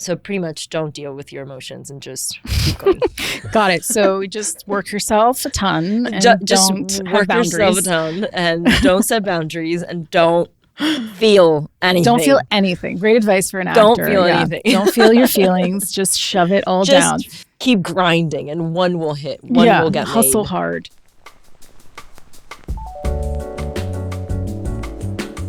So pretty much don't deal with your emotions and just keep going. Got it. So just work yourself a ton and Just don't work have yourself a boundaries. ton and don't set boundaries and don't feel anything. Don't feel anything. Great advice for an Don't actor. feel anything. Don't feel your feelings. Just shove it all down. Just keep grinding and one will hit. One will get hustle made. hard.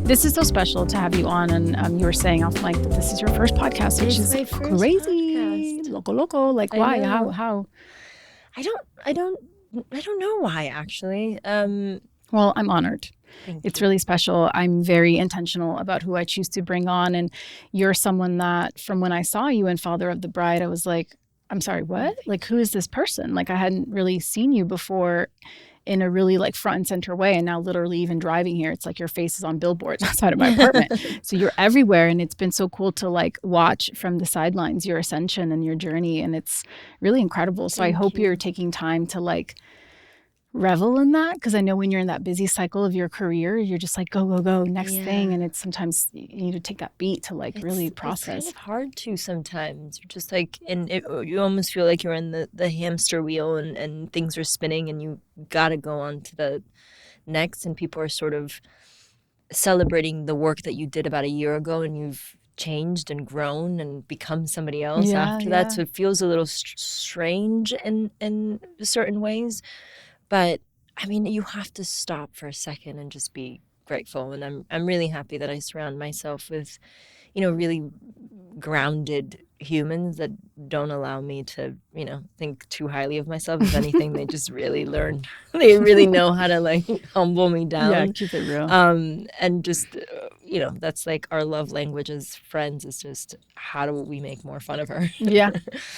This is so special to have you on, and you were saying off mic that this is your first podcast, which is crazy, loco. Like, why? How? I don't know why, actually. Well, I'm honored. It's really special. I'm very intentional about who I choose to bring on, and you're someone that, from when I saw you in Father of the Bride, I was like, I'm sorry, what? Like, who is this person? Like, I hadn't really seen you before in a really like front and center way. And now literally even driving here, it's like your face is on billboards outside of my apartment. So you're everywhere. And it's been so cool to like watch from the sidelines your ascension and your journey. And it's really incredible. So I hope you're taking time to like revel in that, because I know when you're in that busy cycle of your career, you're just like go next thing, and it's sometimes you need to take that beat to like really process. It's kind of hard to sometimes. You're just like, and you almost feel like you're in the hamster wheel and things are spinning and you gotta go on to the next, and people are sort of celebrating the work that you did about a year ago and you've changed and grown and become somebody else after that. So it feels a little strange in certain ways. But I mean, you have to stop for a second and just be grateful. And I'm really happy that I surround myself with, really grounded humans that don't allow me to, think too highly of myself. If anything, they just really learn. They really know how to like humble me down. Yeah, keep it real. And just, that's like our love language as friends is just how do we make more fun of her? Yeah,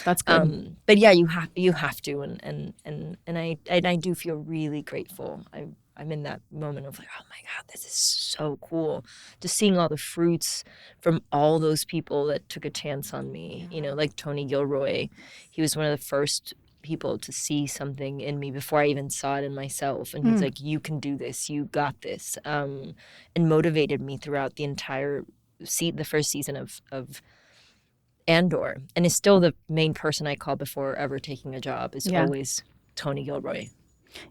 that's good. But yeah, you have to, and I do feel really grateful. I'm in that moment of like, oh my God, this is so cool. Just seeing all the fruits from all those people that took a chance on me, like Tony Gilroy. He was one of the first people to see something in me before I even saw it in myself. And he's like, you can do this, you got this. And motivated me throughout the entire the first season of Andor. And is still the main person I call before ever taking a job is always Tony Gilroy.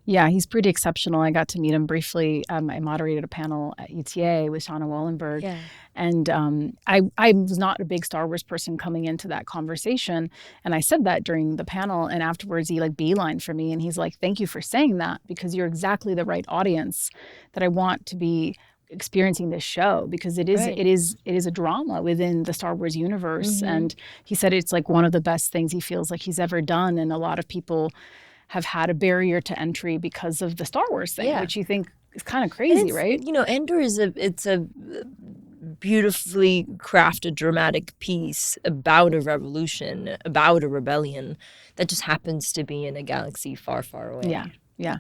Yeah, he's pretty exceptional. I got to meet him briefly. I moderated a panel at UTA with Shauna Wallenberg. Yeah. And I was not a big Star Wars person coming into that conversation. And I said that during the panel. And afterwards, he like beelined for me. And he's like, thank you for saying that, because you're exactly the right audience that I want to be experiencing this show, because it is a drama within the Star Wars universe. And he said it's like one of the best things he feels like he's ever done. And a lot of people have had a barrier to entry because of the Star Wars thing, which you think is kind of crazy, right? Andor it's a beautifully crafted dramatic piece about a revolution, about a rebellion that just happens to be in a galaxy far, far away. Yeah.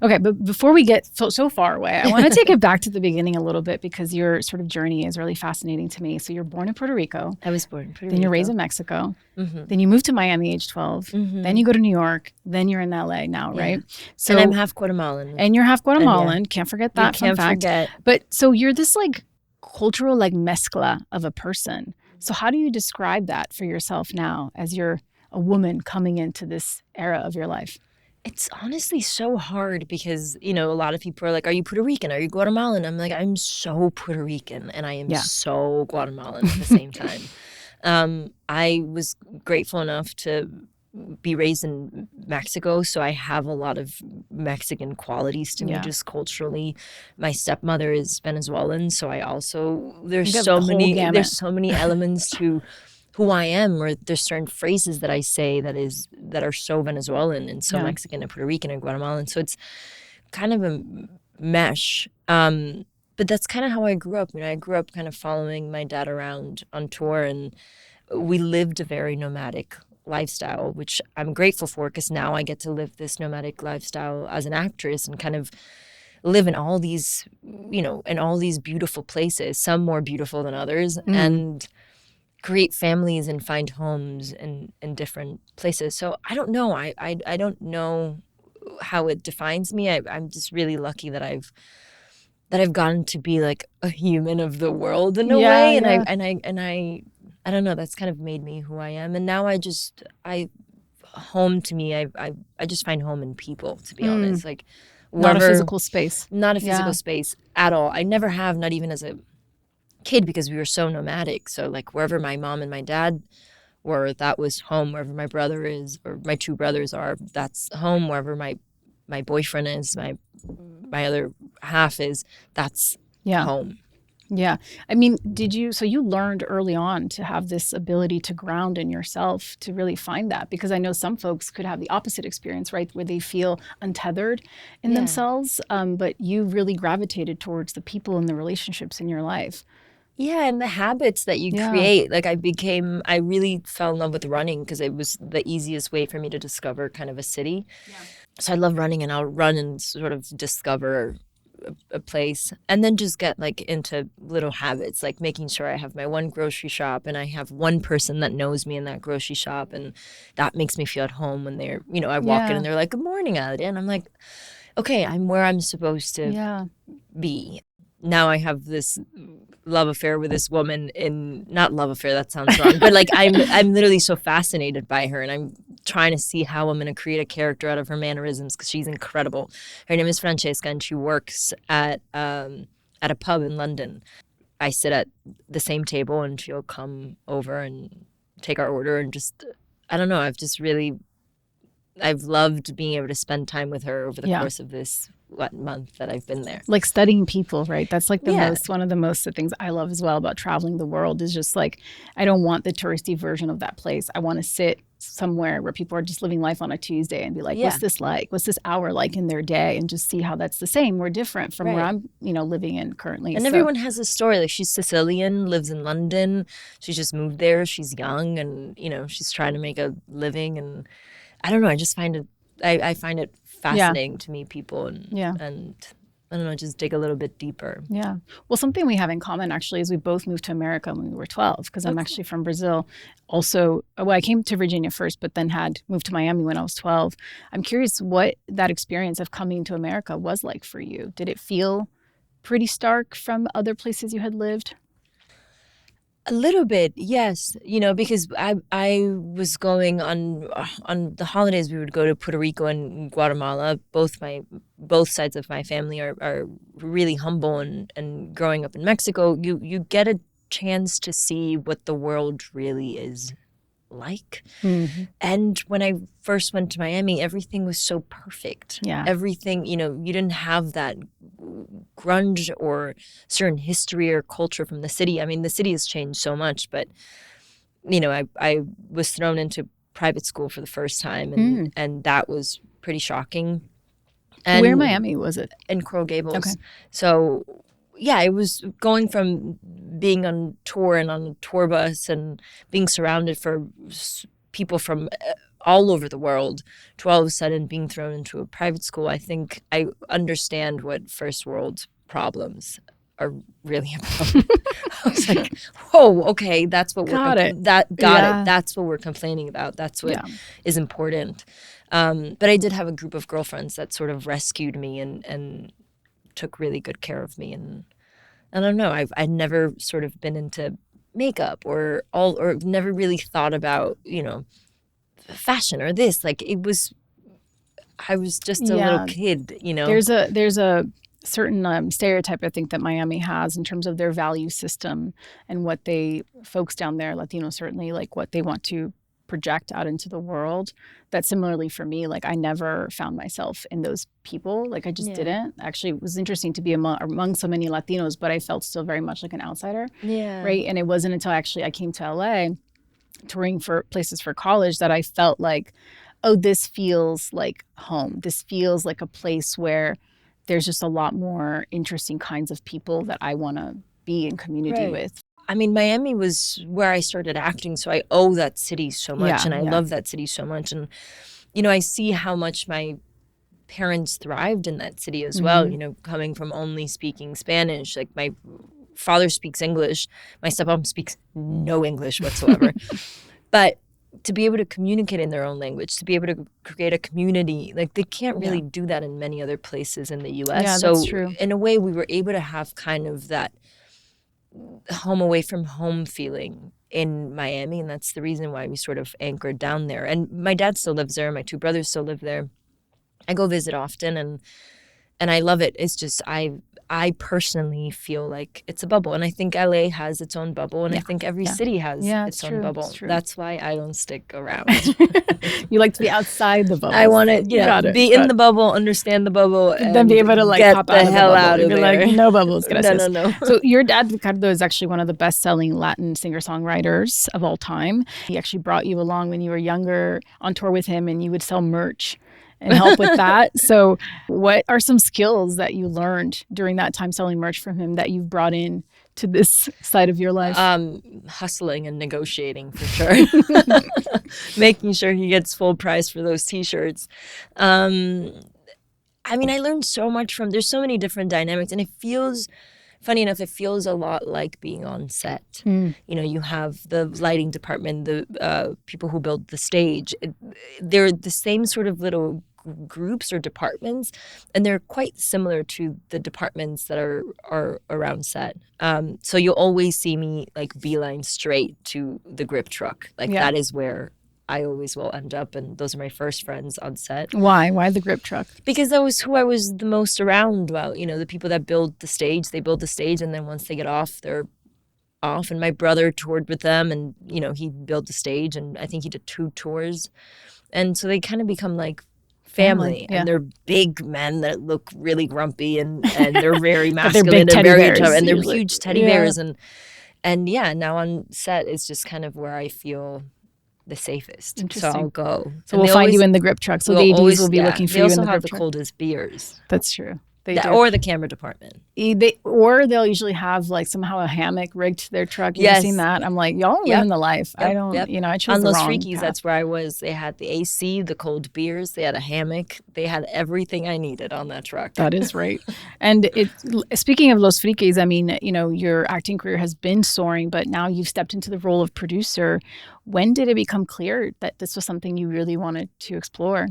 Okay, but before we get so far away, I want to take it back to the beginning a little bit, because your sort of journey is really fascinating to me. So you're born in Puerto Rico. I was born in Puerto Rico. Then you're raised in Mexico. Then you moved to Miami age 12. Then you go to New York. Then you're in LA now, right? So, and I'm half Guatemalan. And you're half Guatemalan. Can't forget that fun fact. But so you're this like cultural like mezcla of a person. So how do you describe that for yourself now as you're a woman coming into this era of your life? It's honestly so hard because, a lot of people are like, are you Puerto Rican? Are you Guatemalan? I'm like, I'm so Puerto Rican and I am so Guatemalan at the same time. I was grateful enough to be raised in Mexico, so I have a lot of Mexican qualities to me just culturally. My stepmother is Venezuelan, so I also there's so many elements to who I am, or there's certain phrases that I say that are so Venezuelan and so Mexican and Puerto Rican and Guatemalan. So it's kind of a mesh. But that's kind of how I grew up. I grew up kind of following my dad around on tour, and we lived a very nomadic lifestyle, which I'm grateful for, because now I get to live this nomadic lifestyle as an actress and kind of live in all these, in all these beautiful places, some more beautiful than others, and create families and find homes in different places. So I don't know. I don't know how it defines me. I'm just really lucky that I've gotten to be like a human of the world in a way. And I I don't know, that's kind of made me who I am. And now home to me, I just find home in people, to be honest. Like, not a physical space. Not a physical space at all. I never have, not even as a kid, because we were so nomadic. So like wherever my mom and my dad were, that was home. Wherever my brother is, or my two brothers are, that's home. Wherever my boyfriend is, my other half is, that's home. Yeah. I mean, so you learned early on to have this ability to ground in yourself, to really find that, because I know some folks could have the opposite experience, right? Where they feel untethered in themselves. But you really gravitated towards the people and the relationships in your life. Yeah, and the habits that you create. Like I really fell in love with running because it was the easiest way for me to discover kind of a city. Yeah. So I love running, and I'll run and sort of discover a place, and then just get like into little habits, like making sure I have my one grocery shop and I have one person that knows me in that grocery shop, and that makes me feel at home when they're, I walk in and they're like, "Good morning, Adria," and I'm like, okay, I'm where I'm supposed to be. Now I have this love affair with this woman not love affair, that sounds wrong, but like I'm literally so fascinated by her, and I'm trying to see how I'm going to create a character out of her mannerisms, because she's incredible. Her name is Francesca, and she works at a pub in London. I sit at the same table, and she'll come over and take our order, and just, I don't know, I've loved being able to spend time with her over the course of this month that I've been there. Like studying people, right? That's like one of the most things I love as well about traveling the world, is just like, I don't want the touristy version of that place. I want to sit somewhere where people are just living life on a Tuesday and be like, what's this like? What's this hour like in their day? And just see how that's the same or different from where I'm, living in currently. And everyone has a story. Like, she's Sicilian, lives in London. She just moved there. She's young, and, she's trying to make a living. And I don't know, I just find it, I find it fascinating to meet people and I don't know, just dig a little bit deeper. Yeah. Well, something we have in common actually is we both moved to America when we were 12, because I'm actually from Brazil. Also, I came to Virginia first, but then had moved to Miami when I was 12. I'm curious what that experience of coming to America was like for you. Did it feel pretty stark from other places you had lived? A little bit, yes. Because I was going on the holidays. We would go to Puerto Rico and Guatemala. Both sides of my family are really humble, and growing up in Mexico, you get a chance to see what the world really is like. Mm-hmm. And when I first went to Miami, everything was so perfect. Yeah. Everything, you didn't have that grunge or certain history or culture from the city. I mean, the city has changed so much, but, I was thrown into private school for the first time, and that was pretty shocking. And where in Miami was it? In Coral Gables. Okay. So, yeah, it was going from being on tour and on a tour bus and being surrounded for people from all over the world to all of a sudden being thrown into a private school. I think I understand what first world problems are really about. I was like, whoa, okay, that's what got it. That's what we're complaining about. That's what is important. But I did have a group of girlfriends that sort of rescued me and took really good care of me. And I don't know, I'd never sort of been into makeup or never really thought about, fashion or this. Like, I was just a little kid, There's a certain stereotype I think that Miami has in terms of their value system and what folks down there, Latinos certainly, like what they want to project out into the world. That similarly for me, like I never found myself in those people. Like I just didn't. Actually, it was interesting to be among so many Latinos, but I felt still very much like an outsider. Yeah. Right. And it wasn't until actually I came to LA touring for places for college that I felt like, oh, this feels like home. This feels like a place where there's just a lot more interesting kinds of people that I want to be in community with. I mean, Miami was where I started acting, so I owe that city so much, and I love that city so much. And, I see how much my parents thrived in that city as well, coming from only speaking Spanish. Like, my father speaks English. My stepmom speaks no English whatsoever. But to be able to communicate in their own language, to be able to create a community, like they can't really do that in many other places in the U.S. Yeah, that's true. In a way, we were able to have kind of that home away from home feeling in Miami, and that's the reason why we sort of anchored down there. And my dad still lives there. My two brothers still live there. I go visit often, and I love it. It's just I personally feel like it's a bubble, and I think LA has its own bubble, and I think every city has its own bubble. That's why I don't stick around. You like to be outside the bubble. I want to be in the bubble, understand the bubble, and then be able to get pop the hell out of there. Like, no bubbles, gracias. No. So your dad, Ricardo, is actually one of the best-selling Latin singer-songwriters of all time. He actually brought you along when you were younger on tour with him, and you would sell merch and help with that. So what are some skills that you learned during that time selling merch from him that you've brought in to this side of your life? Hustling and negotiating, for sure. Making sure he gets full price for those T-shirts. I mean, I learned so much from, there's so many different dynamics, and it feels, funny enough, it feels a lot like being on set. You know, you have the lighting department, the people who build the stage. They're the same sort of little groups or departments, and they're quite similar to the departments that are around set. So you'll always see me like beeline straight to the grip truck. Like that is where I always will end up, and those are my first friends on set. Why the grip truck? Because that was who I was the most around. Well, you know, the people that build the stage, they build the stage, and then once they get off, they're off. And my brother toured with them, and you know, he built the stage, and I think he did 2 tours, and so they kind of become like family. And they're big men that look really grumpy, and they're very masculine and very tough, and they're huge teddy bears, and now on set it's just kind of where I feel the safest. So I'll go. So we'll find you in the grip truck. So the ADs will be looking for you in the grip truck. They also have the coldest beers. That's true. Or the camera department. Or they'll usually have like somehow a hammock rigged to their truck. You've seen that? I'm like, y'all are living the life. I don't, you know, I chose the wrong Frikis, path. that's where I was. They had the AC, the cold beers. They had a hammock. They had everything I needed on that truck. That is right. And speaking of Los Frikis, I mean, you know, your acting career has been soaring, but now you've stepped into the role of producer. When did it become clear that this was something you really wanted to explore?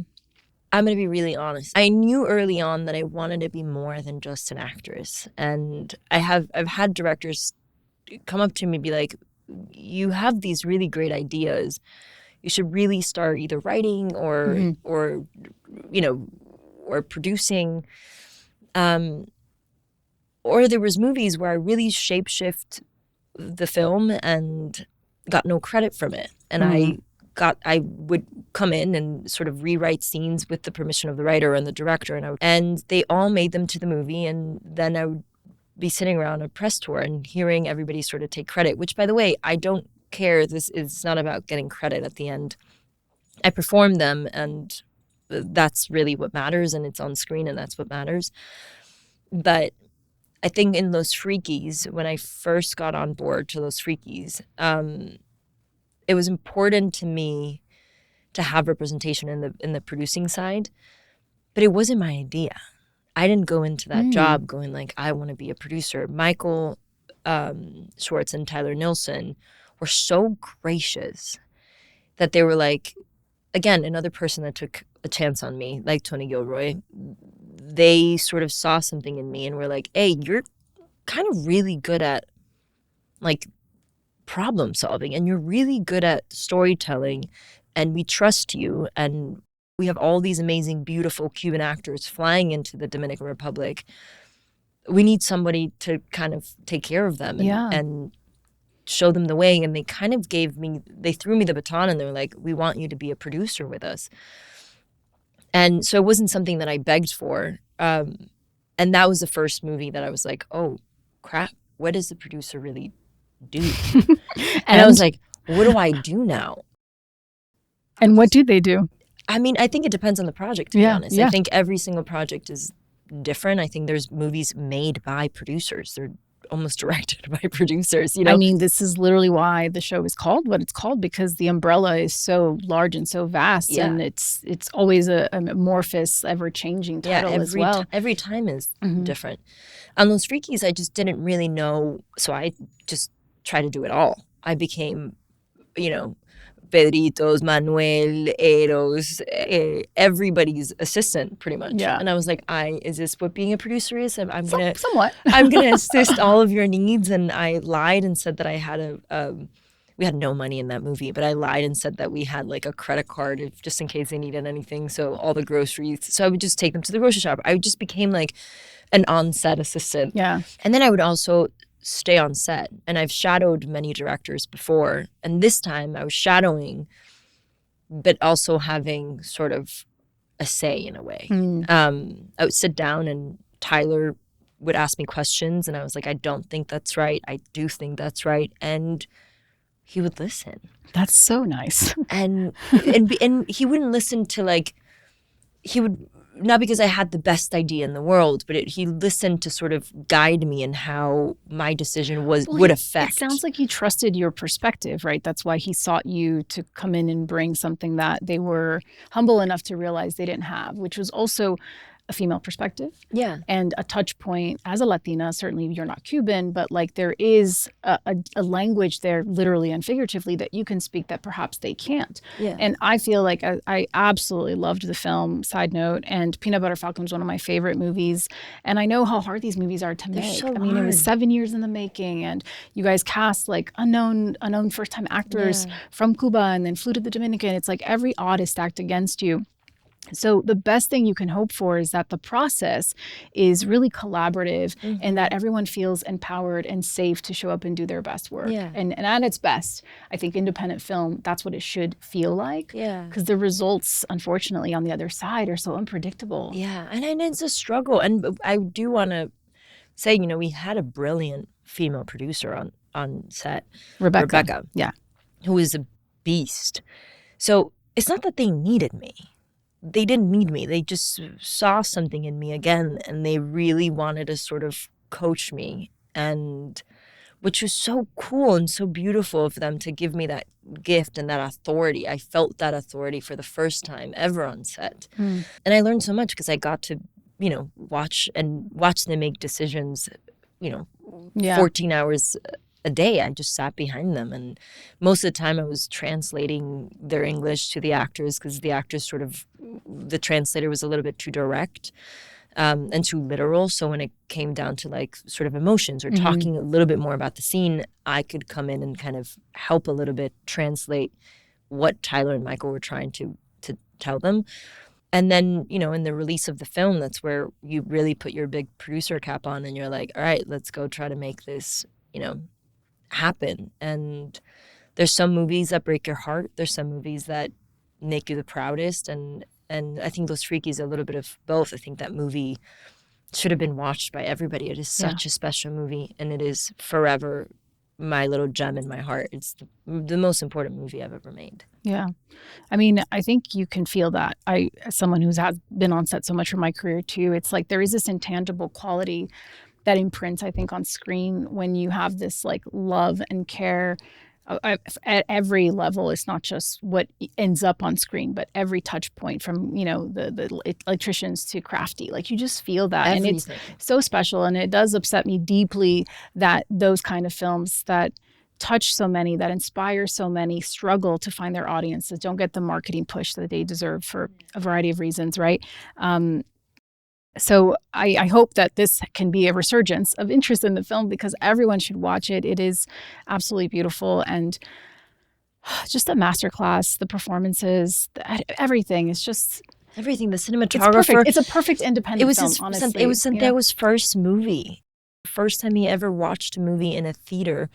I'm going to be really honest. I knew early on that I wanted to be more than just an actress. And I've had directors come up to me and be like, you have these really great ideas. You should really start either writing or you know, or producing. Or there was movies where I really shapeshift the film and got no credit from it. And I would come in and sort of rewrite scenes with the permission of the writer and the director, and they all made them to the movie, and then I would be sitting around a press tour and hearing everybody sort of take credit, which, by the way, I don't care. This is not about getting credit at the end. I perform them, and that's really what matters, and it's on screen, and that's what matters. But I think in Los Frikis, when I first got on board to Los Frikis, it was important to me to have representation in the producing side, but it wasn't my idea. I didn't go into that job going like, I want to be a producer. Michael Schwartz and Tyler Nilsson were so gracious that they were like, again, another person that took a chance on me, like Tony Gilroy. They sort of saw something in me and were like, hey, you're kind of really good at like problem solving, and you're really good at storytelling, and we trust you, and we have all these amazing, beautiful Cuban actors flying into the Dominican Republic. We need somebody to kind of take care of them and show them the way. And they kind of they threw me the baton, and they were like, we want you to be a producer with us. And so it wasn't something that I begged for. And that was the first movie that I was like, oh crap, what does the producer really do? And I was like, what do I do now? And what do they do? I mean, I think it depends on the project, to be honest. I think every single project is different. I think there's movies made by producers. They're almost directed by producers, you know? I mean, this is literally why the show is called what it's called, because the umbrella is so large and so vast, and it's always a amorphous, ever-changing title as well. Every time is different. On Los Frikis, I just didn't really know, so I just tried to do it all. I became, you know, Pedritos, Manuel, Eros, everybody's assistant, pretty much. Yeah. And I was like, is this what being a producer is? Somewhat. I'm gonna assist all of your needs. And I lied and said that I had we had no money in that movie, but I lied and said that we had like a credit card just in case they needed anything. So all the groceries. So I would just take them to the grocery shop. I just became like an on-set assistant. Yeah. And then I would also stay on set. And I've shadowed many directors before. And this time I was shadowing, but also having sort of a say in a way. I would sit down and Tyler would ask me questions and I was like, I don't think that's right. I do think that's right. And he would listen. That's so nice. and he wouldn't listen to like, he would, not because I had the best idea in the world, but he listened to sort of guide me in how my decision would affect. It sounds like he trusted your perspective, right? That's why he sought you to come in and bring something that they were humble enough to realize they didn't have, which was also a female perspective. Yeah. And a touch point as a Latina. Certainly you're not Cuban, but like there is a language there, literally and figuratively, that you can speak that perhaps they can't. Yeah. And I feel like I absolutely loved the film, side note, and Peanut Butter Falcon was one of my favorite movies. And I know how hard these movies are to make. So I mean, hard. It was 7 years in the making, and you guys cast like unknown first-time actors from Cuba and then flew to the Dominican. It's like every odd is stacked against you. So the best thing you can hope for is that the process is really collaborative and that everyone feels empowered and safe to show up and do their best work. Yeah. And at its best, I think independent film, that's what it should feel like. Yeah. Because the results, unfortunately, on the other side are so unpredictable. Yeah. And it's a struggle. And I do want to say, you know, we had a brilliant female producer on set. Rebecca. Yeah. Who was a beast. So it's not that they needed me. They didn't need me. They just saw something in me again, and they really wanted to sort of coach me, and which was so cool and so beautiful of them to give me that gift and that authority. I felt that authority for the first time ever on set. And I learned so much because I got to, you know, watch them make decisions, you know, 14 hours a day. I just sat behind them, and most of the time I was translating their English to the actors because the actors sort of, the translator was a little bit too direct and too literal. So when it came down to like sort of emotions or talking a little bit more about the scene, I could come in and kind of help a little bit translate what Tyler and Michael were trying to tell them. And then, you know, in the release of the film, that's where you really put your big producer cap on and you're like, all right, let's go try to make this, you know, happen. And there's some movies that break your heart. There's some movies that make you the proudest. And I think Los Frikis a little bit of both. I think that movie should have been watched by everybody. It is such a special movie, and it is forever my little gem in my heart. It's the most important movie I've ever made. Yeah. I mean, I think you can feel that. As someone who's been on set so much of my career too, it's like there is this intangible quality that imprints, I think, on screen when you have this like love and care at every level. It's not just what ends up on screen, but every touch point from, you know, the electricians to crafty. Like you just feel that. Everything. And it's so special. And it does upset me deeply that those kind of films that touch so many, that inspire so many, struggle to find their audiences, don't get the marketing push that they deserve for a variety of reasons, right? So I hope that this can be a resurgence of interest in the film because everyone should watch it. It is absolutely beautiful and just a masterclass. The performances, everything is just everything. The cinematographer. It's a perfect independent film. Honestly, it was Santiago's first movie. First time he ever watched a movie in a theater.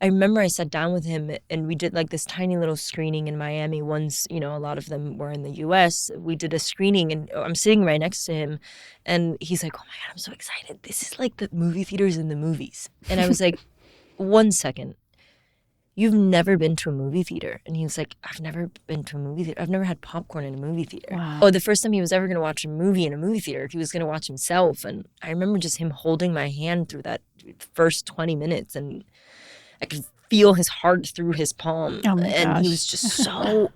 I remember I sat down with him and we did like this tiny little screening in Miami. Once, you know, a lot of them were in the US. We did a screening and I'm sitting right next to him and he's like, oh my God, I'm so excited. This is like the movie theaters in the movies. And I was like, 1 second, you've never been to a movie theater? And he was like, I've never been to a movie theater. I've never had popcorn in a movie theater. Wow. Oh, the first time he was ever going to watch a movie in a movie theater, he was going to watch himself. And I remember just him holding my hand through that first 20 minutes and I could feel his heart through his palm. Oh my and gosh. he was just so,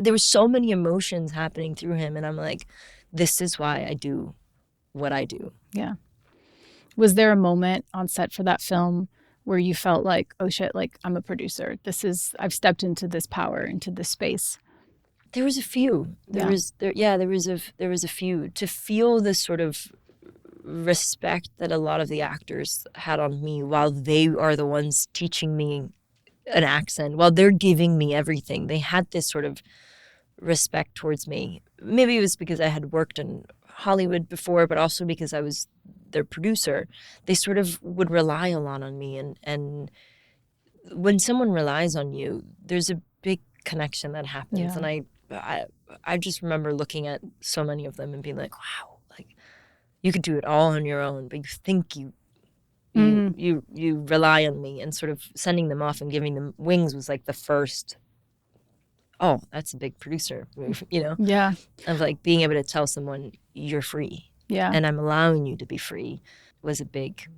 there were so many emotions happening through him. And I'm like, this is why I do what I do. Yeah. Was there a moment on set for that film where you felt like, oh shit, like I'm a producer. I've stepped into this power, into this space? There was a few. There was a few. To feel this sort of respect that a lot of the actors had on me while they are the ones teaching me an accent while they're giving me everything. They had this sort of respect towards me. Maybe it was because I had worked in Hollywood before, but also because I was their producer. They sort of would rely a lot on me. And when someone relies on you, there's a big connection that happens. Yeah. And I just remember looking at so many of them and being like, wow, like you could do it all on your own, but you think you rely on me. And sort of sending them off and giving them wings was like the first, oh, that's a big producer move, you know? Yeah. Of like being able to tell someone you're free. Yeah. And I'm allowing you to be free was a big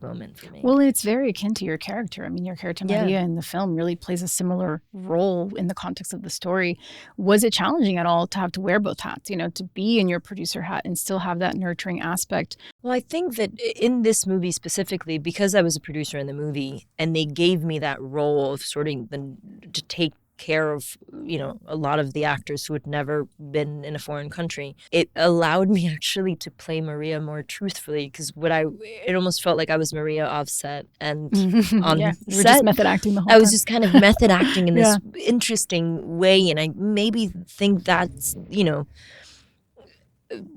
moment for me. Well, it's very akin to your character. I mean, your character Maria in the film really plays a similar role in the context of the story. Was it challenging at all to have to wear both hats, you know, to be in your producer hat and still have that nurturing aspect? Well, I think that in this movie specifically, because I was a producer in the movie and they gave me that role of to take care of, you know, a lot of the actors who had never been in a foreign country, it allowed me actually to play Maria more truthfully, because it almost felt like I was Maria offset and on you were set, just method acting the whole I was time. just kind of method acting in this interesting way. And I maybe think that's, you know,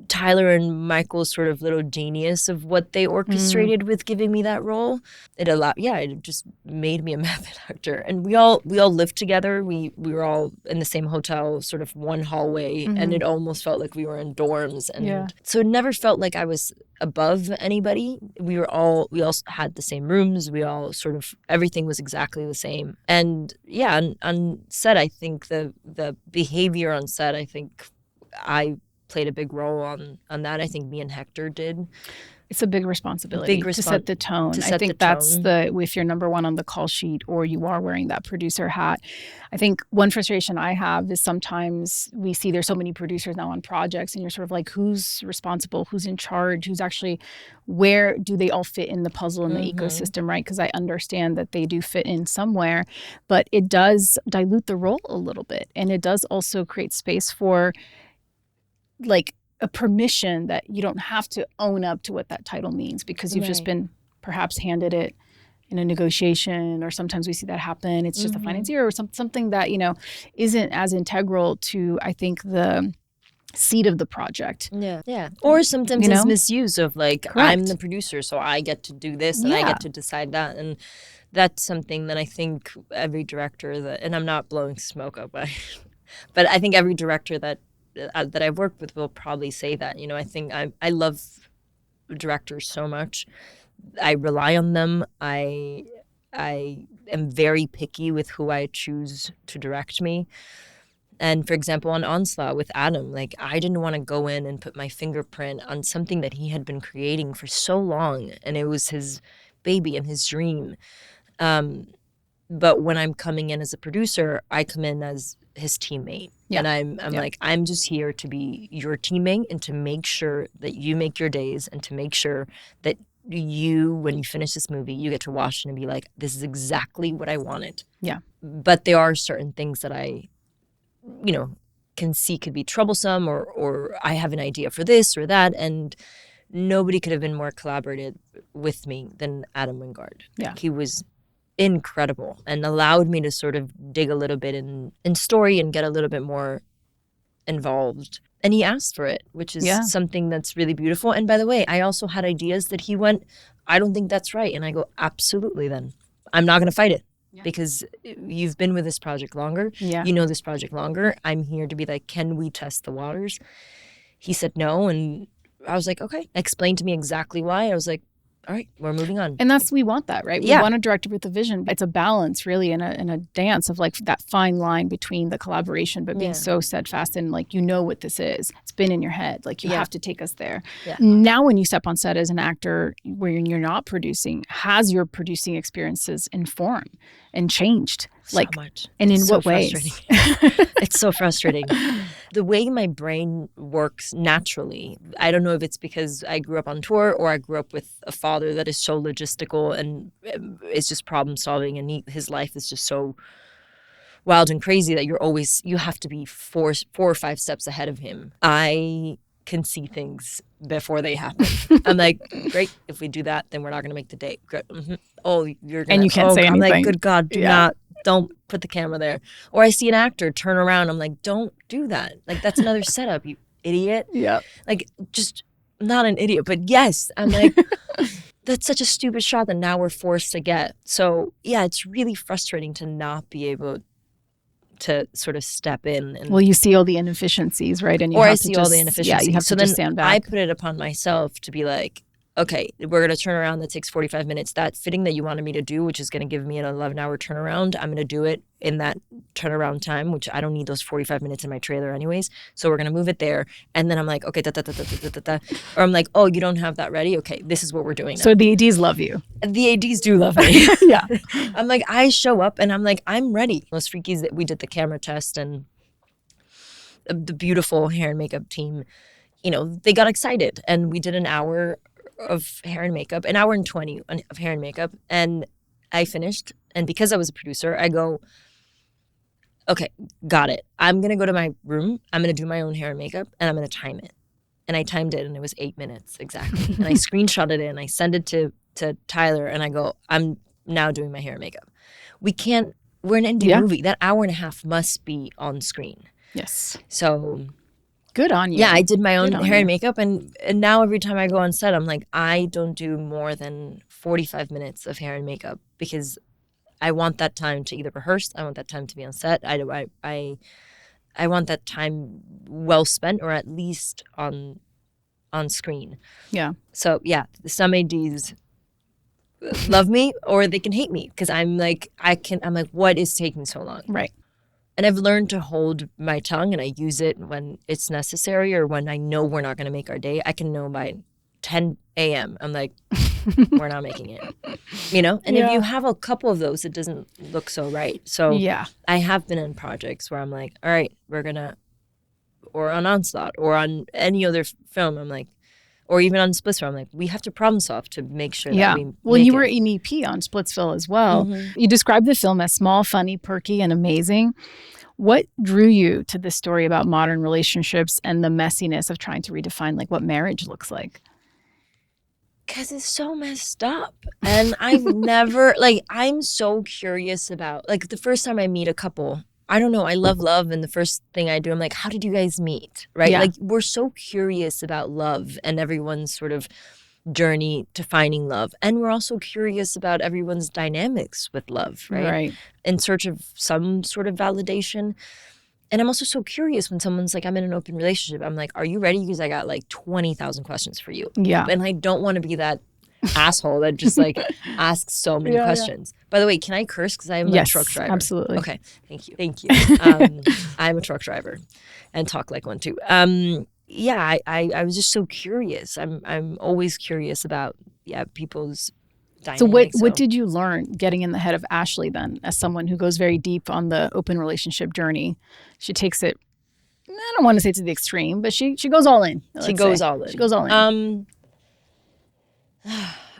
Tyler and Michael's sort of little genius of what they orchestrated with giving me that role. It just made me a method actor. And we all lived together. We were all in the same hotel, sort of one hallway, and it almost felt like we were in dorms. And so it never felt like I was above anybody. We all had the same rooms. We all sort of, everything was exactly the same. And yeah, on set, I think the behavior on set, I think I played a big role on that. I think me and Hector did. It's a big responsibility to set the tone. I think that's if you're number one on the call sheet or you are wearing that producer hat. I think one frustration I have is sometimes we see there's so many producers now on projects and you're sort of like, who's responsible, who's in charge, who's actually, where do they all fit in the puzzle and the ecosystem, right? Because I understand that they do fit in somewhere, but it does dilute the role a little bit. And it does also create space for like a permission that you don't have to own up to what that title means because you've just been perhaps handed it in a negotiation, or sometimes we see that happen. It's just a financier or something that, you know, isn't as integral to, I think, the seed of the project. Yeah. Or sometimes it's misuse of like, correct, I'm the producer, so I get to do this and I get to decide that. And that's something that I think every director and I'm not blowing smoke up, but I think every director that I've worked with will probably say that. You know, I think I love directors so much. I rely on them. I am very picky with who I choose to direct me. And for example, on Onslaught with Adam, like I didn't want to go in and put my fingerprint on something that he had been creating for so long, and it was his baby and his dream. But when I'm coming in as a producer, I come in as his teammate. And I'm like, I'm just here to be your teammate and to make sure that you make your days and to make sure that you, when you finish this movie, you get to watch it and be like, this is exactly what I wanted. Yeah. But there are certain things that I, you know, can see could be troublesome or I have an idea for this or that. And nobody could have been more collaborative with me than Adam Wingard. Yeah. He was incredible and allowed me to sort of dig a little bit in story and get a little bit more involved. And he asked for it, which is something that's really beautiful. And by the way, I also had ideas that he went, I don't think that's right. And I go, absolutely then. I'm not going to fight it because you've been with this project longer. Yeah. You know this project longer. I'm here to be like, can we test the waters? He said no. And I was like, okay. Explain to me exactly why. I was like, all right, we're moving on. And we want that, right? We want a director with a vision. It's a balance really in a dance of like that fine line between the collaboration, but being so steadfast and like, you know what this is. It's been in your head. Like you have to take us there. Yeah. Now when you step on set as an actor where you're not producing, has your producing experiences informed and changed? So like much. And in so what ways? It's so frustrating. The way my brain works naturally, I don't know if it's because I grew up on tour or I grew up with a father that is so logistical and is just problem solving, and his life is just so wild and crazy that you have to be four or five steps ahead of him. I can see things before they happen. I'm like, great, if we do that, then we're not going to make the date. Great. Mm-hmm. Oh, you're going to... And you can't say anything. I'm like, good God, do not don't put the camera there. Or I see an actor turn around. I'm like, don't do that. Like, that's another setup, you idiot. Yeah. Like, just not an idiot, but yes. I'm like, that's such a stupid shot that now we're forced to get. So, yeah, it's really frustrating to not be able to sort of step in. And, well, you see all the inefficiencies, right? And you or have I see to all just, the inefficiencies. Yeah, you have so to then just stand back. I put it upon myself to be like, okay, we're going to turn around. That takes 45 minutes. That fitting that you wanted me to do, which is going to give me an 11-hour turnaround, I'm going to do it in that turnaround time, which I don't need those 45 minutes in my trailer anyways. So we're going to move it there. And then I'm like, okay, or I'm like, oh, you don't have that ready? Okay, this is what we're doing now. So the ADs love you. The ADs do love me. Yeah. I'm like, I show up and I'm like, I'm ready. Those Frikis that we did the camera test and the beautiful hair and makeup team, you know, they got excited and we did an hour of hair and makeup, an hour and 20 of hair and makeup, and I finished. And because I was a producer, I go, okay, got it. I'm gonna go to my room, I'm gonna do my own hair and makeup, and I'm gonna time it. And I timed it, and it was 8 minutes exactly. And I screenshotted it and I sent it to Tyler, and I go, I'm now doing my hair and makeup. We're an indie movie. That hour and a half must be on screen. Yes. So good on you. Yeah, I did my own hair and makeup, and now every time I go on set, I'm like, I don't do more than 45 minutes of hair and makeup because I want that time to either rehearse, I want that time to be on set, I want that time well spent or at least on screen. Yeah. So yeah, some ADs love me or they can hate me because I'm like, what is taking so long? Right. And I've learned to hold my tongue and I use it when it's necessary or when I know we're not going to make our day. I can know by 10 a.m. I'm like, we're not making it, you know? And if you have a couple of those, it doesn't look so right. So yeah, I have been in projects where I'm like, all right, or on Onslaught or on any other film, I'm like, or even on Splitsville, I'm like, we have to problem solve to make sure that we Well, make you it. were an EP on Splitsville as well. Mm-hmm. You described the film as small, funny, perky, and amazing. What drew you to this story about modern relationships and the messiness of trying to redefine like what marriage looks like? Because it's so messed up. And I've never, I'm so curious about, the first time I meet a couple, I don't know, I love love, and the first thing I do, I'm like, how did you guys meet, right? Yeah. We're so curious about love and everyone's sort of journey to finding love. And we're also curious about everyone's dynamics with love, right? In search of some sort of validation. And I'm also so curious when someone's like, I'm in an open relationship. I'm like, are you ready? Because I got 20,000 questions for you. Yeah. And I don't want to be that asshole that just asks so many questions. Yeah. By the way, can I curse? Because I'm a truck driver. Absolutely. Okay. Thank you. I'm a truck driver and talk like one too. Yeah, I was just so curious. I'm always curious about people's dynamics. So what did you learn getting in the head of Ashley then, as someone who goes very deep on the open relationship journey? She takes it, I don't want to say to the extreme, but she goes all in. She goes all in. She goes all in.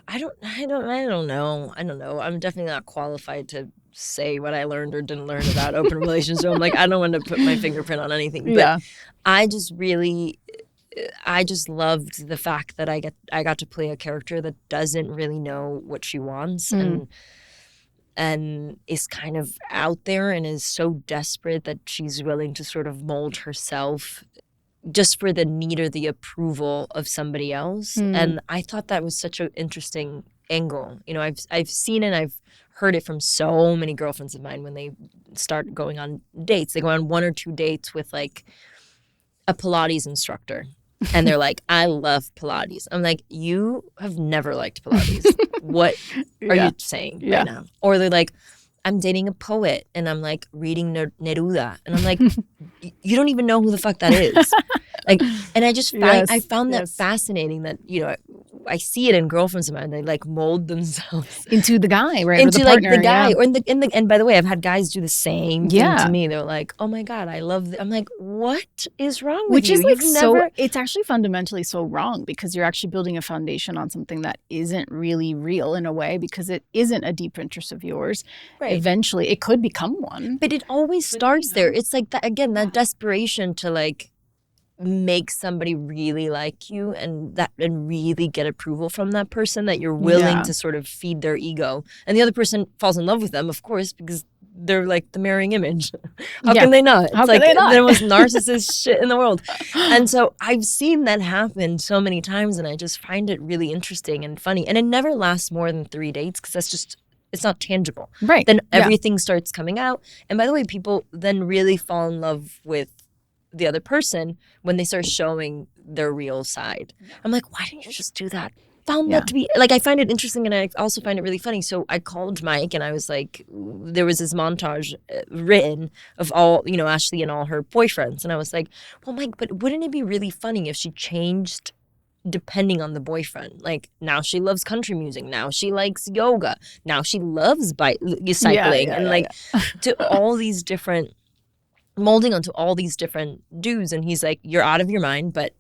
I don't know. I'm definitely not qualified to say what I learned or didn't learn about open relationships. So I'm like, I don't want to put my fingerprint on anything. But I just loved the fact that I got to play a character that doesn't really know what she wants and is kind of out there and is so desperate that she's willing to sort of mold herself just for the need or the approval of somebody else. And I thought that was such an interesting angle. You know, I've seen it, I've heard it from so many girlfriends of mine when they start going on dates. They go on 1 or 2 dates with a Pilates instructor. And they're like, I love Pilates. I'm like, you have never liked Pilates. What are you saying right now? Or they're like, I'm dating a poet and I'm reading Neruda. And I'm like, you don't even know who the fuck that is. And I just I found that fascinating that, I see it in girlfriends of mine. They mold themselves into the guy, right? Into or the partner, the guy, or in the. And by the way, I've had guys do the same thing to me. They're like, "Oh my god, I love." I'm like, "What is wrong with you?" Which is so. It's actually fundamentally so wrong because you're actually building a foundation on something that isn't really real in a way because it isn't a deep interest of yours. Right. Eventually, it could become one, but it always starts there. It's like that again. That desperation to make somebody really like you and really get approval from that person, that you're willing to sort of feed their ego, and the other person falls in love with them, of course, because they're like the mirroring image. How can they not? It's How like can they not? the most narcissist shit in the world. And so I've seen that happen so many times, and I just find it really interesting and funny. And it never lasts more than 3 dates because that's just, it's not tangible. Right. Then everything starts coming out. And by the way, people then really fall in love with the other person when they start showing their real side. I'm like, why didn't you just do that? Found that to be, like, I find it interesting, and I also find it really funny. So I called Mike, and I was like, there was this montage written of all, you know, Ashley and all her boyfriends. And I was like, well, Mike, but wouldn't it be really funny if she changed depending on the boyfriend? Like, now she loves country music. Now she likes yoga. Now she loves cycling. To all these different, molding onto all these different dudes. And he's like, you're out of your mind, but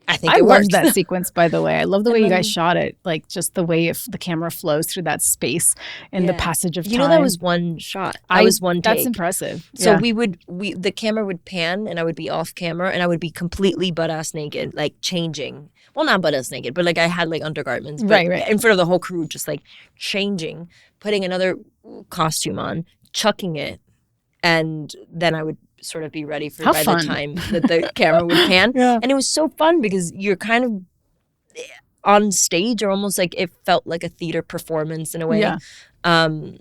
I think it works. I love that sequence, by the way. I love the way you guys shot it. like just the way the camera flows through that space and the passage of time. You know, that was one shot. That was one take. That's impressive. So the camera would pan, and I would be off camera, and I would be completely butt-ass naked, like changing. Well, not butt-ass naked, but like I had like undergarments. Right. In front of the whole crew, just like changing, putting another costume on, chucking it, and then I would sort of be ready for the time that the camera would pan. And it was so fun because you're kind of on stage, or almost like it felt like a theater performance in a way. And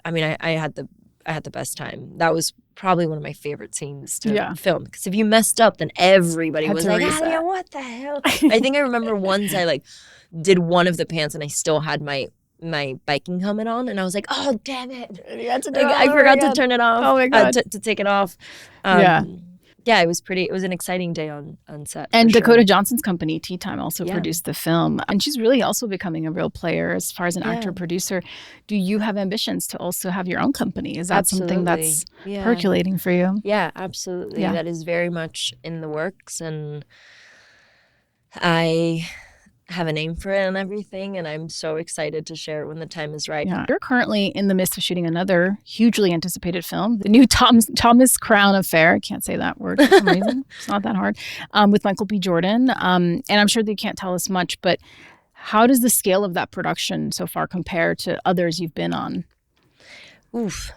I mean, I had the best time. That was probably one of my favorite scenes to film, because if you messed up, then everybody was like, Adria, what the hell? I think I remember once I like did one of the pants, and I still had my biking helmet on, and I was like, oh damn it, I forgot to turn it off. Oh my God. To take it off. It was an exciting day on set. And Dakota Johnson's company, Tea Time, also produced the film, and she's really also becoming a real player as far as an actor producer. Do you have ambitions to also have your own company? Is that something that's percolating for you? Yeah, absolutely. That is very much in the works, and I have a name for it and everything, and I'm so excited to share it when the time is right. You're currently in the midst of shooting another hugely anticipated film, the new Thomas Crown Affair. I can't say that word for some reason. It's not that hard. With Michael B. Jordan. And I'm sure that you can't tell us much, but how does the scale of that production so far compare to others you've been on? Oof.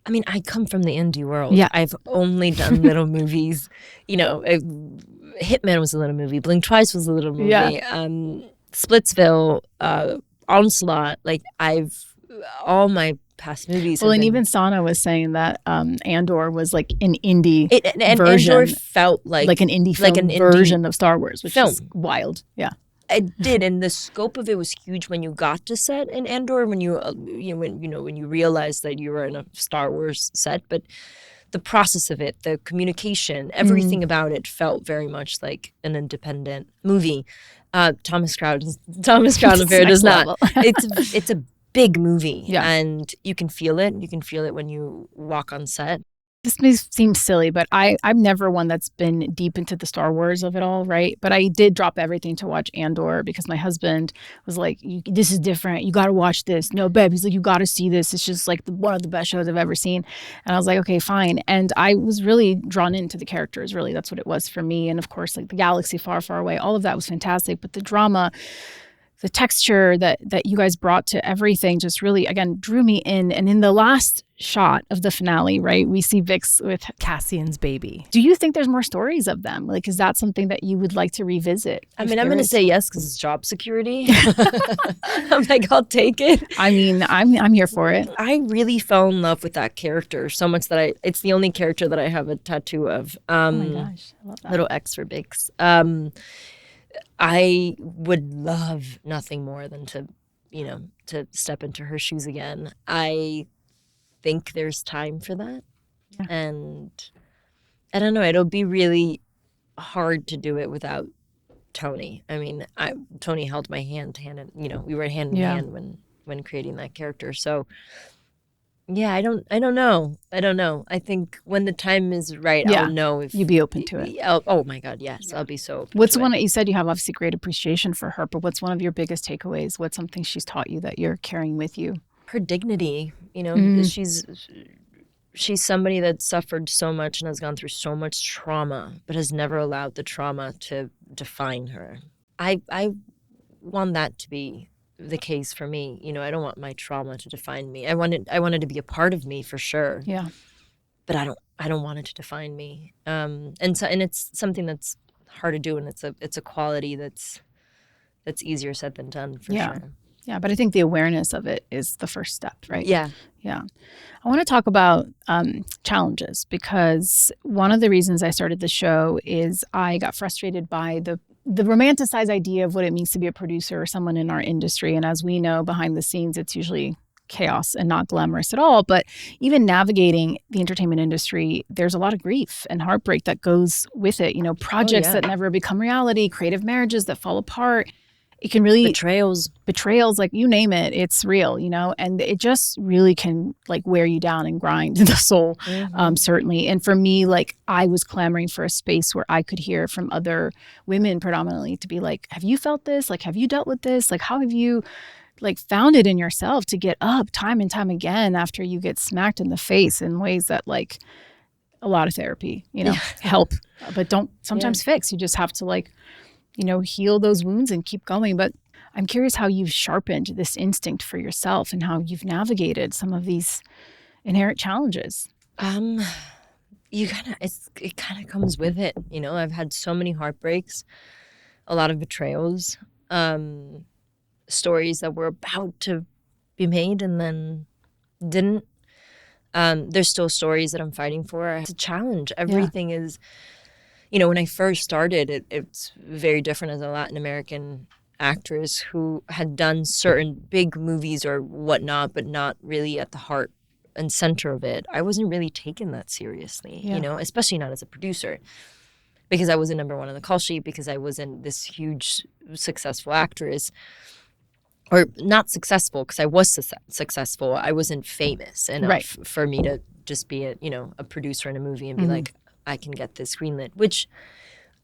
I mean, I come from the indie world. Yeah. I've only done little movies. You know, Hitman was a little movie. Blink Twice was a little movie. Splitsville, Onslaught. Like, all my past movies. Well, and even Sana was saying that Andor was like an indie version. Andor felt like an indie film version of Star Wars, which is wild. Yeah. It did, and the scope of it was huge when you got to set in Andor. When you realized that you were in a Star Wars set, but the process of it, the communication, everything about it felt very much like an independent movie. Thomas Crown Affair does not. It's a big movie, and you can feel it. You can feel it when you walk on set. This may seem silly, but I'm never one that's been deep into the Star Wars of it all, right? But I did drop everything to watch Andor because my husband was like, this is different. You got to watch this. No, babe. He's like, you got to see this. It's just like one of the best shows I've ever seen. And I was like, okay, fine. And I was really drawn into the characters, really. That's what it was for me. And of course, like the galaxy far, far away, all of that was fantastic. But the drama, the texture that you guys brought to everything just really, again, drew me in. And in the last shot of the finale, right, we see Vix with Cassian's baby. Do you think there's more stories of them? Like, is that something that you would like to revisit? I mean, I'm going to say yes because it's job security. I'm like, I'll take it. I mean, I'm here for it. I really fell in love with that character so much that it's the only character that I have a tattoo of. Oh my gosh, I love that. Little X for Vix. I would love nothing more than to step into her shoes again. I think there's time for that. Yeah. And I don't know, it'll be really hard to do it without Tony. I mean, Tony held my hand and, we were hand in hand when creating that character. So yeah, I don't know. I think when the time is right, I'll know if you'd be open to it. Oh my God, yes. Yeah. I'll be so open What's to one it. You said you have obviously great appreciation for her, but what's one of your biggest takeaways? What's something she's taught you that you're carrying with you? Her dignity. She's somebody that suffered so much and has gone through so much trauma, but has never allowed the trauma to define her. I want that to be the case for me. You know, I don't want my trauma to define me. I wanted to be a part of me for sure. Yeah. But I don't want it to define me. And it's something that's hard to do, and it's a quality that's easier said than done for sure. Yeah, but I think the awareness of it is the first step, right? Yeah. Yeah. I want to talk about challenges, because one of the reasons I started the show is I got frustrated by the romanticized idea of what it means to be a producer or someone in our industry. And as we know, behind the scenes, it's usually chaos and not glamorous at all. But even navigating the entertainment industry, there's a lot of grief and heartbreak that goes with it. You know, projects that never become reality, creative marriages that fall apart. It can really betrayals, like you name it, it's real, you know, and it just really can like wear you down and grind the soul, certainly. And for me, like I was clamoring for a space where I could hear from other women predominantly to be like, have you felt this? Like, have you dealt with this? Like, how have you like found it in yourself to get up time and time again after you get smacked in the face in ways that like a lot of therapy, you know, help, but don't sometimes fix. You just have to like, you know, heal those wounds and keep going. But I'm curious how you've sharpened this instinct for yourself and how you've navigated some of these inherent challenges. It kind of comes with it. You know, I've had so many heartbreaks, a lot of betrayals, stories that were about to be made and then didn't. There's still stories that I'm fighting for. It's a challenge. Everything is, you know, when I first started, it's very different as a Latin American actress who had done certain big movies or whatnot, but not really at the heart and center of it. I wasn't really taken that seriously, you know, especially not as a producer, because I wasn't number one on the call sheet, because I wasn't this huge successful actress. Or not successful, because I was successful. I wasn't famous enough for me to just be a producer in a movie and be like, I can get this greenlit, which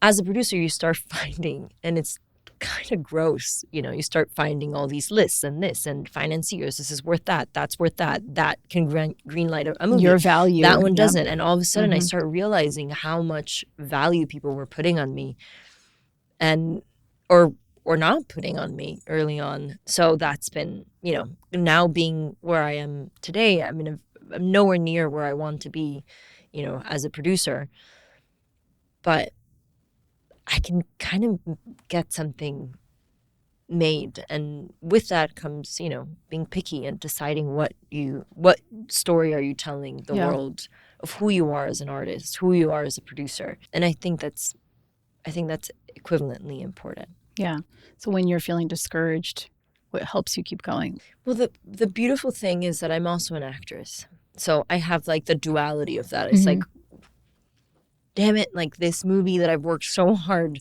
as a producer you start finding, and it's kind of gross, you know, you start finding all these lists and this and financiers, this is worth that, that's worth that can greenlight a movie. Your value. That one doesn't. And all of a sudden I start realizing how much value people were putting on me and or not putting on me early on. So that's been, you know, now being where I am today, I mean, I'm nowhere near where I want to be, you know, as a producer, but I can kind of get something made. And with that comes, you know, being picky and deciding what story are you telling the world of who you are as an artist, who you are as a producer. And I think that's equivalently important. Yeah. So when you're feeling discouraged, what helps you keep going? Well, the beautiful thing is that I'm also an actress. So I have like the duality of that. It's like, damn it, like this movie that I've worked so hard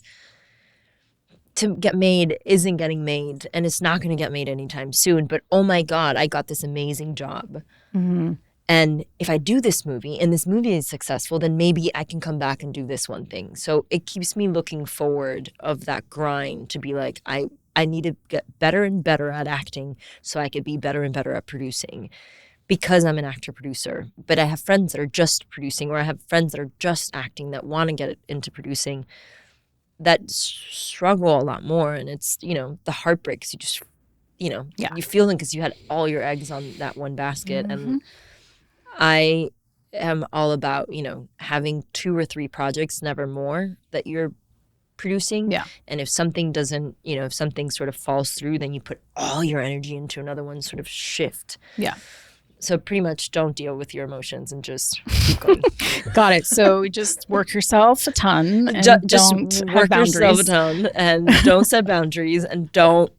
to get made isn't getting made, and it's not going to get made anytime soon. But oh my God, I got this amazing job. And if I do this movie and this movie is successful, then maybe I can come back and do this one thing. So it keeps me looking forward of that grind to be like, I need to get better and better at acting so I could be better and better at producing, because I'm an actor-producer. But I have friends that are just producing, or I have friends that are just acting that want to get into producing that struggle a lot more. And it's, you know, the heartbreaks, you just, you know, you feel them because you had all your eggs on that one basket. And I am all about, you know, having 2 or 3 projects, never more, that you're producing. And if something doesn't, you know, if something sort of falls through, then you put all your energy into another one, sort of shift. So pretty much don't deal with your emotions and just keep going. Got it. So just work yourself a ton and just don't work have yourself a ton and don't set boundaries and don't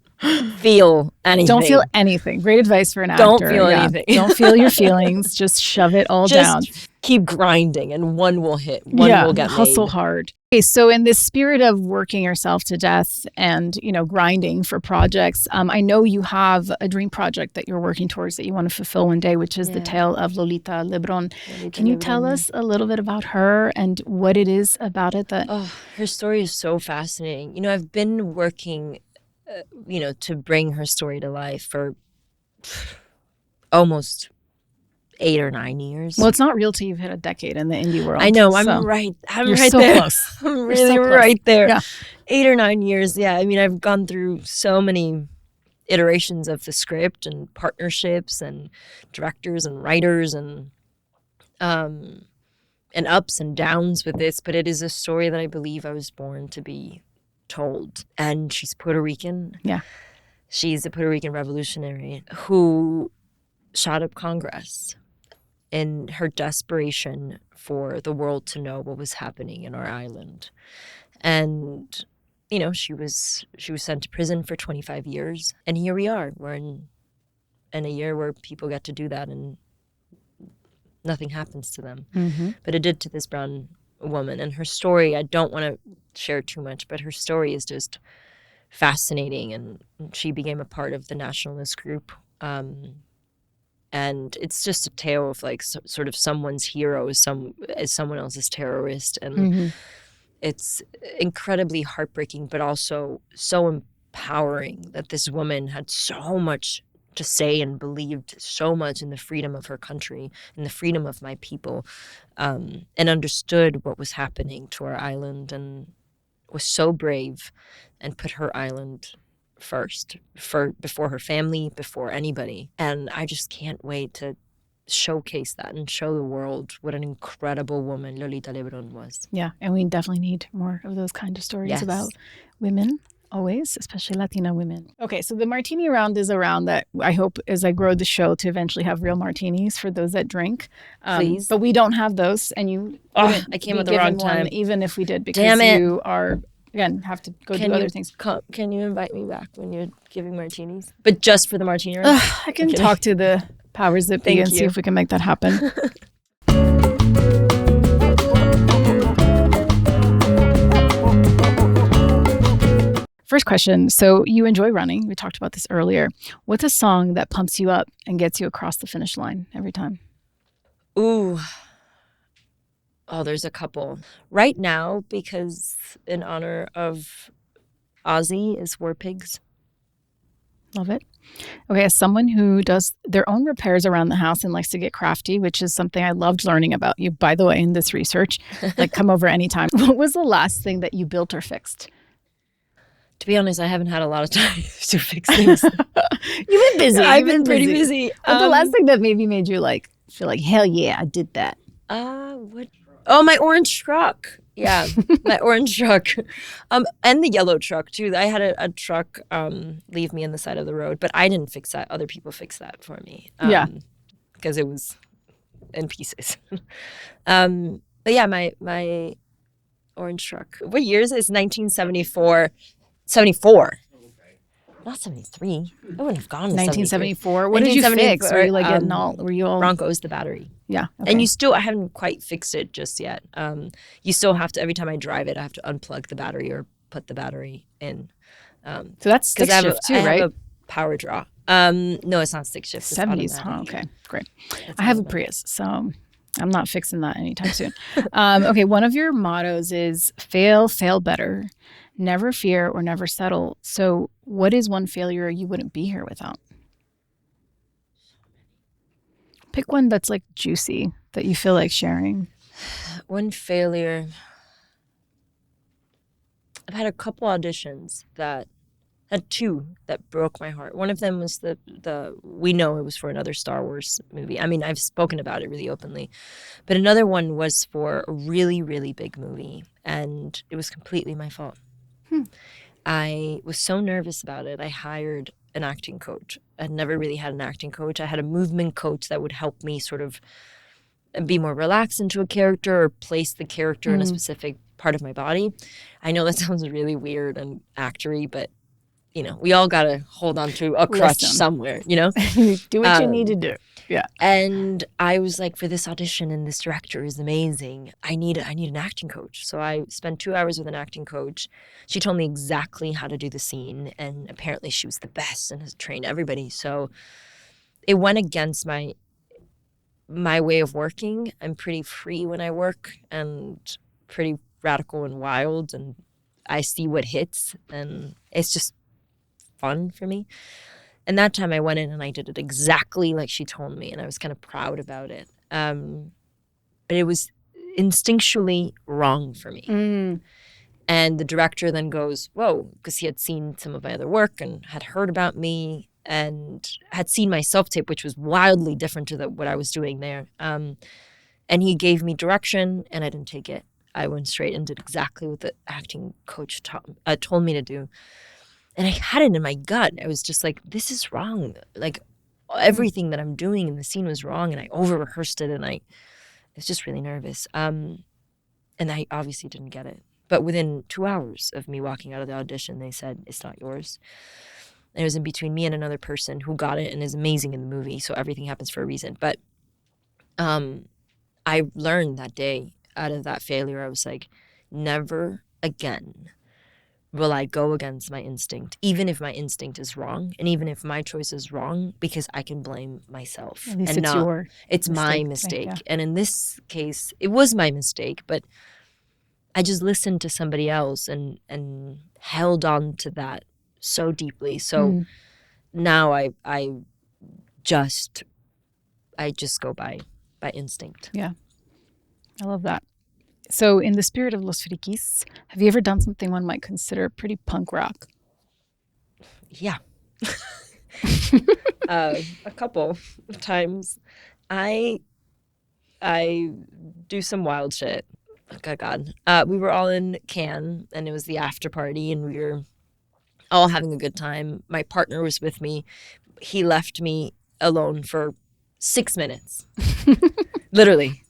feel anything. Don't feel anything. Great advice for an actor. Don't feel anything. Don't feel your feelings. Just shove it all down. Keep grinding and one will hit. One will get made. Hustle hard. Okay, so in this spirit of working yourself to death and, you know, grinding for projects, I know you have a dream project that you're working towards that you want to fulfill one day, which is the tale of Lolita Lebron. Can you tell us a little bit about her and what it is about it that... Oh, her story is so fascinating. You know, I've been working, you know, to bring her story to life for almost 8 or 9 years. Well, it's not real till you've hit a decade in the indie world. I know. I'm right You're right so there. Close. I'm really right there. 8 or 9 years. Yeah. I mean, I've gone through so many iterations of the script and partnerships and directors and writers and ups and downs with this, but it is a story that I believe I was born to be told. And she's Puerto Rican. Yeah. She's a Puerto Rican revolutionary who shot up Congress in her desperation for the world to know what was happening in our island. And, you know, she was sent to prison for 25 years. And here we are. We're in a year where people get to do that and nothing happens to them. Mm-hmm. But it did to this brown woman. And her story, I don't want to share too much, but her story is just fascinating. And she became a part of the nationalist group. And it's just a tale of like sort of someone's hero is someone else's terrorist. And it's incredibly heartbreaking, but also so empowering that this woman had so much to say and believed so much in the freedom of her country and the freedom of my people, and understood what was happening to our island and was so brave and put her island first before her family, before anybody. And I just can't wait to showcase that and show the world what an incredible woman Lolita Lebron was. Yeah, and we definitely need more of those kind of stories about women, always, especially Latina women. Okay, so the Martini Round is a round that I hope as I grow the show to eventually have real martinis for those that drink. Please. But we don't have those, and you I came at the wrong time. Even if we did, because Damn it. You are... Again, have to go do other things. Can you invite me back when you're giving martinis? But just for the martini round? I can talk to the powers that be and see if we can make that happen. First question. So you enjoy running. We talked about this earlier. What's a song that pumps you up and gets you across the finish line every time? Ooh. Oh, there's a couple. Right now, because in honor of Ozzy, is War Pigs. Love it. Okay, as someone who does their own repairs around the house and likes to get crafty, which is something I loved learning about you, by the way, in this research, like come over anytime. What was the last thing that you built or fixed? To be honest, I haven't had a lot of time to fix things. You've been busy. I've been pretty busy. What's the last thing that maybe made you like feel like, hell yeah, I did that? What? Oh, my orange truck. Yeah, my orange truck. And the yellow truck, too. I had a truck leave me on the side of the road, but I didn't fix that. Other people fixed that for me. Because it was in pieces. But yeah, my orange truck. What year is it? It's 1974. 74. Not 73. I wouldn't have gone to 1974. What did you fix? Were you like getting all? Were you all? Bronco's the battery. Yeah. Okay. And I haven't quite fixed it just yet. You still have to, every time I drive it, I have to unplug the battery or put the battery in. So that's stick shift too, right? I have a power draw. No, it's not stick shift. 70s. Huh? Okay, great. I have a Prius, so I'm not fixing that anytime soon. Okay, one of your mottos is fail better, never fear or never settle. So what is one failure you wouldn't be here without? Pick one that's like juicy that you feel like sharing. One failure. I've had a couple auditions had two that broke my heart. One of them was we know it was for another Star Wars movie. I mean, I've spoken about it really openly. But another one was for a really, really big movie. And it was completely my fault. I was so nervous about it. I hired an acting coach. I'd never really had an acting coach. I had a movement coach that would help me sort of be more relaxed into a character or place the character in a specific part of my body. I know that sounds really weird and actory, but you know, we all got to hold on to a crutch somewhere, you know? Do what you need to do. Yeah. And I was like, for this audition, and this director is amazing, I need an acting coach. So I spent 2 hours with an acting coach. She told me exactly how to do the scene. And apparently she was the best and has trained everybody. So it went against my way of working. I'm pretty free when I work and pretty radical and wild. And I see what hits. And it's just fun for me. And that time I went in and I did it exactly like she told me, and I was kind of proud about it. But it was instinctually wrong for me. And the director then goes, whoa, because he had seen some of my other work and had heard about me and had seen my self-tape, which was wildly different to what I was doing there. And he gave me direction, and I didn't take it. I went straight and did exactly what the acting coach told me to do. And I had it in my gut. I was just like, this is wrong. Like, everything that I'm doing in the scene was wrong, and I over-rehearsed it, and I was just really nervous. And I obviously didn't get it. But within 2 hours of me walking out of the audition, they said, it's not yours. And it was in between me and another person who got it and is amazing in the movie. So everything happens for a reason. But I learned that day out of that failure, I was like, never again will I go against my instinct, even if my instinct is wrong and even if my choice is wrong, because I can blame myself. At least it's my mistake. Yeah. And in this case, it was my mistake, but I just listened to somebody else and held on to that so deeply. So now I just go by instinct. Yeah. I love that. So in the spirit of Los Frikis, have you ever done something one might consider pretty punk rock? Yeah. A couple of times. I do some wild shit. Oh, God. We were all in Cannes, and it was the after party, and we were all having a good time. My partner was with me. He left me alone for 6 minutes. Literally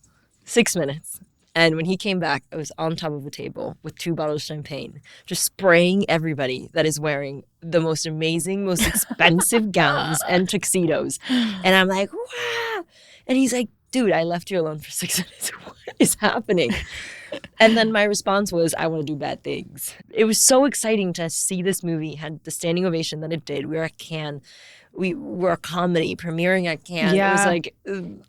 6 minutes. And when he came back, I was on top of a table with 2 bottles of champagne, just spraying everybody that is wearing the most amazing, most expensive gowns and tuxedos. And I'm like, wow. And he's like, dude, I left you alone for 6 minutes. What is happening? And then my response was, I want to do bad things. It was so exciting to see this movie had the standing ovation that it did. We were at Cannes. We were a comedy premiering at Cannes. Yeah. It was like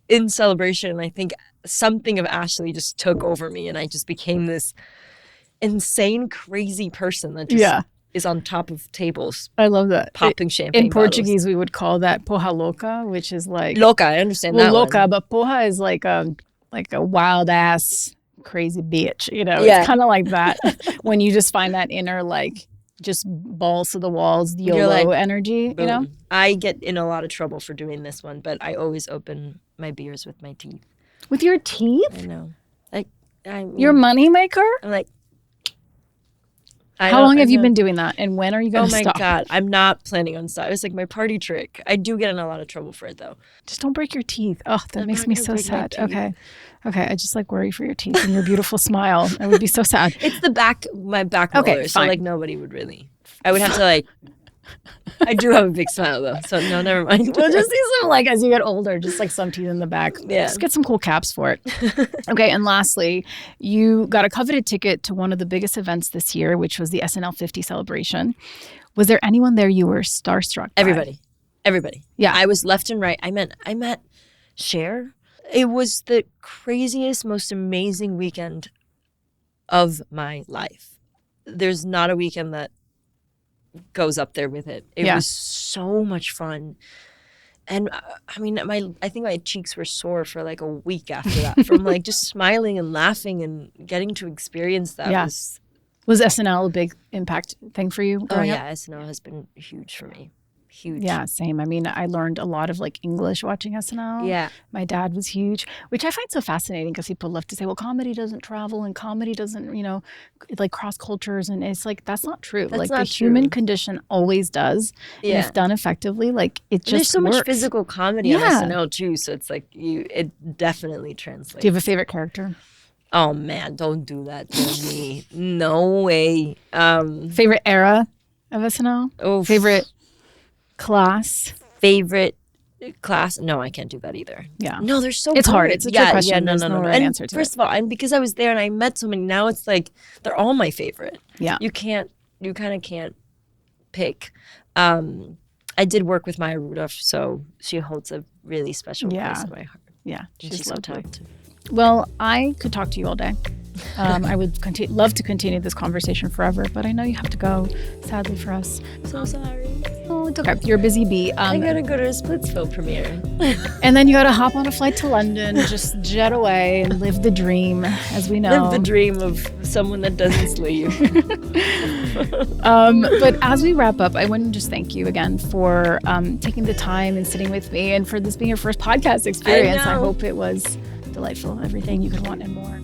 in celebration. I think something of Ashley just took over me, and I just became this insane, crazy person that just is on top of tables. I love that. Popping champagne in Portuguese, we would call that porra louca, which is like... Loca, I understand that loca, one. But porra is like a wild-ass, crazy bitch. You know, it's kind of like that. When you just find that inner, like, just balls to the walls, YOLO like, energy, boom. You know? I get in a lot of trouble for doing this one, but I always open my beers with my teeth. With your teeth? I know. Like, your money maker? I'm like... How long have you been doing that? And when are you going to stop? Oh, my God. I'm not planning on stopping. It's like my party trick. I do get in a lot of trouble for it, though. Just don't break your teeth. Oh, that makes me so sad. Okay. I just like worry for your teeth and your beautiful smile. It would be so sad. It's my back molar. Okay, so like nobody would really. I would have to like. I do have a big smile though, so no, never mind. We'll just see some like as you get older, just like some teeth in the back. Yeah. Just get some cool caps for it. Okay, and lastly, you got a coveted ticket to one of the biggest events this year, which was the SNL 50 celebration. Was there anyone there you were starstruck by? Everybody. Yeah, I was left and right. I met Cher. It was the craziest, most amazing weekend of my life. There's not a weekend that goes up there with it. It was so much fun. And I mean, I think my cheeks were sore for like a week after that from like just smiling and laughing and getting to experience that. Was SNL a big impact thing for you? Oh yeah, SNL has been huge for me. Huge. Yeah, same. I mean, I learned a lot of like English watching SNL. Yeah. My dad was huge, which I find so fascinating because people love to say, well, comedy doesn't travel and comedy doesn't, you know, like cross cultures. And it's like, that's not true. That's like not the true. Human condition always does. Yeah. And if done effectively, like it just There's so works. much physical comedy on SNL too. So it's like it definitely translates. Do you have a favorite character? Oh man, don't do that to me. No way. Favorite era of SNL? Oh, favorite class? Favorite class? No, I can't do that either. Yeah. No, they're so It's good. hard. It's a trick question. Yeah, no. Right and answer to first of all, and because I was there and I met so many, now it's like they're all my favorite. Yeah. You kind of can't pick. I did work with Maya Rudolph, so she holds a really special place in my heart. Yeah. She's so talented. Well, I could talk to you all day. I would love to continue this conversation forever, but I know you have to go, sadly for us. So sorry. Oh, it's okay. You're a busy bee. I gotta go to a Splitsville premiere. And then you gotta hop on a flight to London, just jet away and live the dream, as we know. Live the dream of someone that doesn't sleep. But as we wrap up, I want to just thank you again for taking the time and sitting with me, and for this being your first podcast experience. I hope it was delightful, everything you could want and more.